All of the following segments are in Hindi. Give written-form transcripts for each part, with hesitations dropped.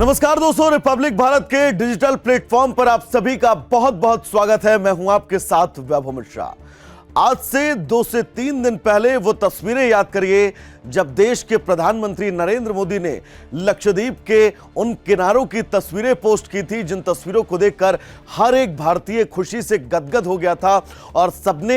नमस्कार दोस्तों, रिपब्लिक भारत के डिजिटल प्लेटफॉर्म पर आप सभी का बहुत बहुत स्वागत है। मैं हूं आपके साथ वैभव मिश्रा। आज से 2 से 3 दिन पहले वो तस्वीरें याद करिए जब देश के प्रधानमंत्री नरेंद्र मोदी ने लक्षद्वीप के उन किनारों की तस्वीरें पोस्ट की थी जिन तस्वीरों को देखकर हर एक भारतीय खुशी से गदगद हो गया था और सबने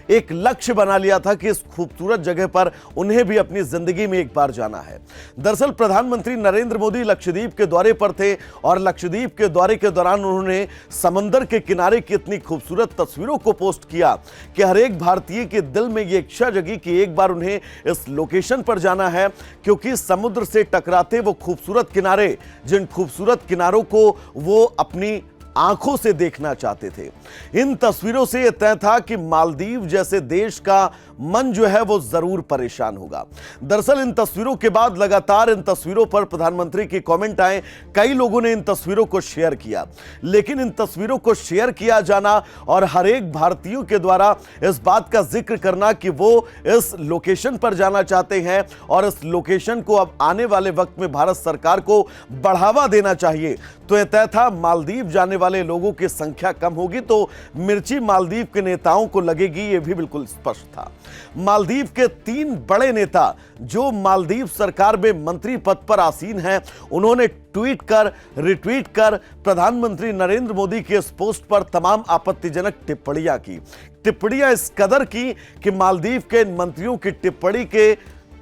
एक लक्ष्य बना लिया था कि इस खूबसूरत जगह पर उन्हें भी अपनी जिंदगी में एक बार जाना है। दरअसल प्रधानमंत्री नरेंद्र मोदी लक्षद्वीप के दौरे पर थे और लक्षद्वीप के दौरे के दौरान उन्होंने समंदर के किनारे की इतनी खूबसूरत तस्वीरों को पोस्ट किया कि हर एक भारतीय के दिल में ये इच्छा जगी कि एक बार उन्हें इस लोकेशन पर जाना है, क्योंकि समुद्र से टकराते वो खूबसूरत किनारे, जिन खूबसूरत किनारों को वो अपनी आंखों से देखना चाहते थे। इन तस्वीरों से यह तय था कि मालदीव जैसे देश का मन जो है वो जरूर परेशान होगा। दरअसल इन तस्वीरों के बाद लगातार इन तस्वीरों पर प्रधानमंत्री की कमेंट आए। कई लोगों ने इन तस्वीरों को शेयर किया, लेकिन इन तस्वीरों को शेयर किया जाना और हर एक भारतीयों के द्वारा इस बात का जिक्र करना कि वो इस लोकेशन पर जाना चाहते हैं और इस लोकेशन को अब आने वाले वक्त में भारत सरकार को बढ़ावा देना चाहिए, तो यह तय था मालदीव जाने वाले लोगों की संख्या कम होगी तो मिर्ची मालदीव के नेताओं को लगेगी, यह भी बिल्कुल स्पष्ट था। मालदीव के 3 बड़े नेता जो मालदीव सरकार में मंत्री पद पर आसीन हैं, उन्होंने ट्वीट कर रिट्वीट कर प्रधानमंत्री नरेंद्र मोदी के इस पोस्ट पर तमाम आपत्तिजनक टिप्पणियां की। टिप्पणियां इस कदर की कि मालदीव के मंत्रियों की टिप्पणी के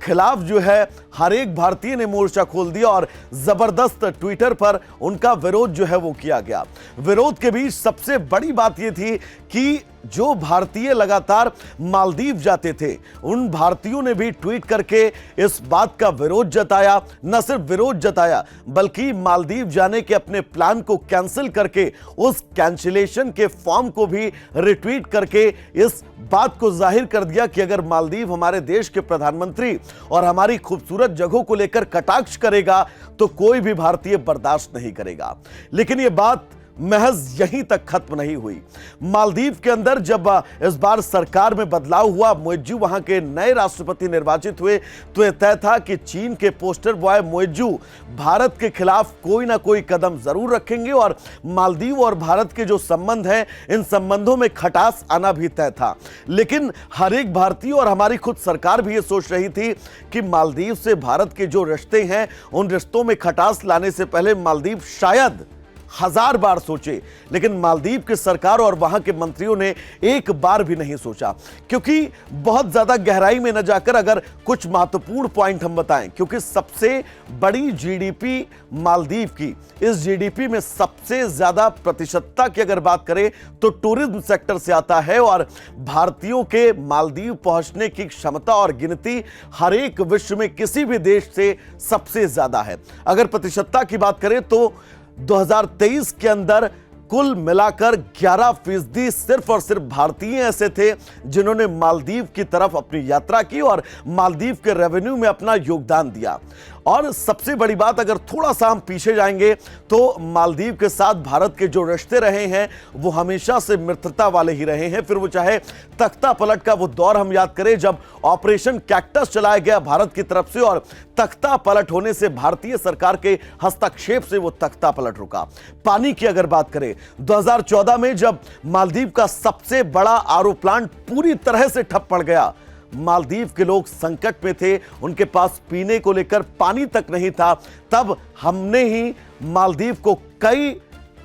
खिलाफ जो है हर एक भारतीय ने मोर्चा खोल दिया और जबरदस्त ट्विटर पर उनका विरोध जो है वो किया गया। विरोध के बीच सबसे बड़ी बात यह थी कि जो भारतीय लगातार मालदीव जाते थे उन भारतीयों ने भी ट्वीट करके इस बात का विरोध जताया। न सिर्फ विरोध जताया बल्कि मालदीव जाने के अपने प्लान को कैंसिल करके उस कैंसिलेशन के फॉर्म को भी रिट्वीट करके इस बात को जाहिर कर दिया कि अगर मालदीव हमारे देश के प्रधानमंत्री और हमारी खूबसूरत जगहों को लेकर कटाक्ष करेगा तो कोई भी भारतीय बर्दाश्त नहीं करेगा। लेकिन यह बात महज यहीं तक खत्म नहीं हुई। मालदीव के अंदर जब इस बार सरकार में बदलाव हुआ, मोइज्जू वहां के नए राष्ट्रपति निर्वाचित हुए, तो यह तय था कि चीन के पोस्टर बॉय मोइज्जू भारत के खिलाफ कोई ना कोई कदम जरूर रखेंगे और मालदीव और भारत के जो संबंध हैं, इन संबंधों में खटास आना भी तय था। लेकिन हर एक भारतीय और हमारी खुद सरकार भी ये सोच रही थी कि मालदीव से भारत के जो रिश्ते हैं, उन रिश्तों में खटास लाने से पहले मालदीव शायद 1000 बार सोचे, लेकिन मालदीव की सरकार और वहां के मंत्रियों ने एक बार भी नहीं सोचा। क्योंकि बहुत ज्यादा गहराई में न जाकर अगर कुछ महत्वपूर्ण पॉइंट हम बताएं, क्योंकि सबसे बड़ी जीडीपी मालदीव की, इस जीडीपी में सबसे ज्यादा प्रतिशतता की अगर बात करें तो टूरिज्म सेक्टर से आता है और भारतीयों के मालदीव पहुंचने की क्षमता और गिनती हर एक विश्व में किसी भी देश से सबसे ज्यादा है। अगर प्रतिशतता की बात करें तो 2023 के अंदर कुल मिलाकर 11% सिर्फ और सिर्फ भारतीय ऐसे थे जिन्होंने मालदीव की तरफ अपनी यात्रा की और मालदीव के रेवेन्यू में अपना योगदान दिया। और सबसे बड़ी बात, अगर थोड़ा सा हम पीछे जाएंगे तो मालदीव के साथ भारत के जो रिश्ते रहे हैं वो हमेशा से मित्रता वाले ही रहे हैं। फिर वो चाहे तख्ता पलट का वो दौर हम याद करें जब ऑपरेशन कैक्टस चलाया गया भारत की तरफ से और तख्ता पलट होने से भारतीय सरकार के हस्तक्षेप से वो तख्ता पलट रुका। पानी की अगर बात करें 2014 में जब मालदीव का सबसे बड़ा आरओ प्लांट पूरी तरह से ठप पड़ गया, मालदीव के लोग संकट में थे, उनके पास पीने को लेकर पानी तक नहीं था, तब हमने ही मालदीव को कई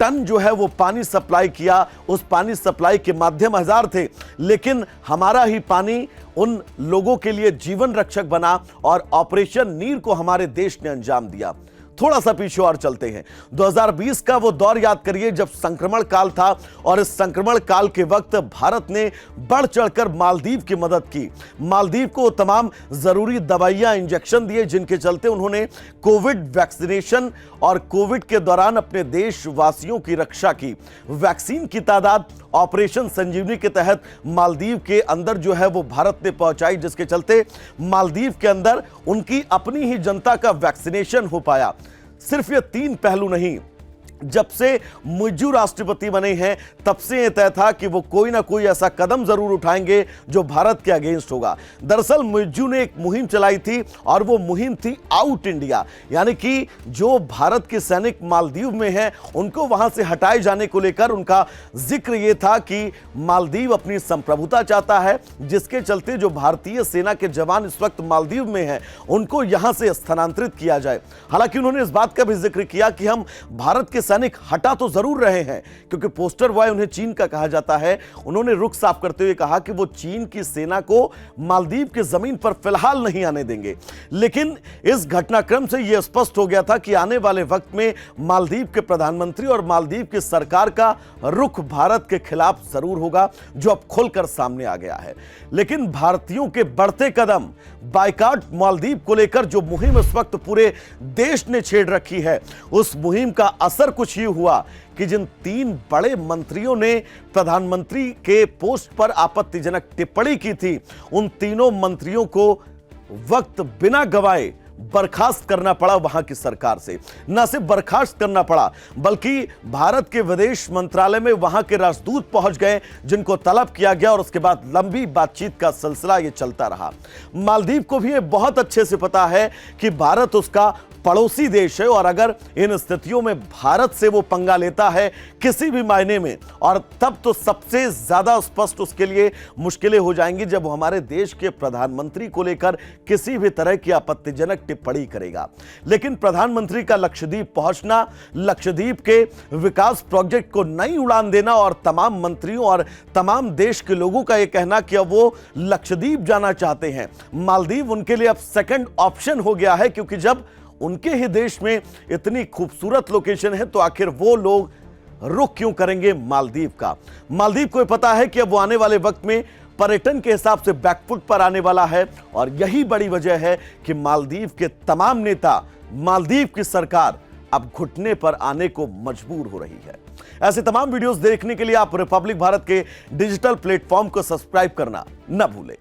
टन जो है वो पानी सप्लाई किया। उस पानी सप्लाई के माध्यम 1000 थे, लेकिन हमारा ही पानी उन लोगों के लिए जीवन रक्षक बना और ऑपरेशन नीर को हमारे देश ने अंजाम दिया। थोड़ा सा पीछे और चलते हैं, 2020 का वो दौर याद करिए जब संक्रमण काल था और इस संक्रमण काल के वक्त भारत ने बढ़ चढ़कर मालदीव की मदद की। मालदीव को तमाम जरूरी दवाइयां, इंजेक्शन दिए जिनके चलते उन्होंने कोविड वैक्सीनेशन और कोविड के दौरान अपने देशवासियों की रक्षा की। वैक्सीन की तादाद ऑपरेशन संजीवनी के तहत मालदीव के अंदर जो है वो भारत ने पहुंचाई, जिसके चलते मालदीव के अंदर उनकी अपनी ही जनता का वैक्सीनेशन हो पाया। सिर्फ ये 3 पहलू नहीं, जब से मुइज्जू राष्ट्रपति बने हैं तब से यह तय था कि वो कोई ना कोई ऐसा कदम जरूर उठाएंगे जो भारत के अगेंस्ट होगा। दरअसल मुइज्जू ने एक मुहिम चलाई थी और वो मुहिम थी आउट इंडिया, यानी कि जो भारत के सैनिक मालदीव में हैं उनको वहां से हटाए जाने को लेकर उनका जिक्र यह था कि मालदीव अपनी संप्रभुता चाहता है, जिसके चलते जो भारतीय सेना के जवान इस वक्त मालदीव में हैं उनको यहां से स्थानांतरित किया जाए। हालांकि उन्होंने इस बात का भी जिक्र किया कि हम भारत के सैनिक हटा तो जरूर रहे हैं, क्योंकि पोस्टर बॉय उन्हें चीन का कहा जाता है। उन्होंने रुख साफ करते हुए कहा कि वो चीन की सेना को मालदीव की जमीन पर फिलहाल नहीं आने देंगे। लेकिन इस घटनाक्रम से यह स्पष्ट हो गया था कि आने वाले वक्त में मालदीव के प्रधानमंत्री और मालदीव की सरकार का रुख भारत के खिलाफ जरूर होगा, जो अब खुलकर सामने आ गया है। लेकिन भारतीयों के बढ़ते कदम, बायकॉट मालदीव को लेकर जो मुहिम इस वक्त पूरे देश ने छेड़ रखी है, उस मुहिम का असर कुछ ही हुआ कि जिन 3 बड़े मंत्रियों ने प्रधानमंत्री के पोस्ट पर आपत्तिजनक टिप्पणी की थी, उन तीनों मंत्रियों को वक्त बिना गवाए बर्खास्त करना पड़ा वहां की सरकार से। न सिर्फ बर्खास्त करना पड़ा, बल्कि भारत के विदेश मंत्रालय में वहां के राजदूत पहुंच गए, जिनको तलब किया गया और उसके बाद लंबी बातचीत का सिलसिला यह चलता रहा। मालदीव को भी यह बहुत अच्छे से पता है कि भारत उसका पड़ोसी देश है और अगर इन स्थितियों में भारत से वो पंगा लेता है किसी भी मायने में, और तब तो सबसे ज्यादा स्पष्ट उसके लिए मुश्किलें हो जाएंगी जब वो हमारे देश के प्रधानमंत्री को लेकर किसी भी तरह की आपत्तिजनक टिप्पणी करेगा। लेकिन प्रधानमंत्री का लक्षद्वीप पहुंचना, लक्षद्वीप के विकास प्रोजेक्ट को नई उड़ान देना और तमाम मंत्रियों और तमाम देश के लोगों का यह कहना कि अब वो लक्षद्वीप जाना चाहते हैं, मालदीव उनके लिए अब सेकंड ऑप्शन हो गया है। क्योंकि जब उनके ही देश में इतनी खूबसूरत लोकेशन है तो आखिर वो लोग रुख क्यों करेंगे मालदीव का। मालदीव को पता है कि अब वो आने वाले वक्त में पर्यटन के हिसाब से बैकफुट पर आने वाला है, और यही बड़ी वजह है कि मालदीव के तमाम नेता, मालदीव की सरकार अब घुटने पर आने को मजबूर हो रही है। ऐसे तमाम वीडियोस देखने के लिए आप रिपब्लिक भारत के डिजिटल प्लेटफॉर्म को सब्सक्राइब करना न भूलें।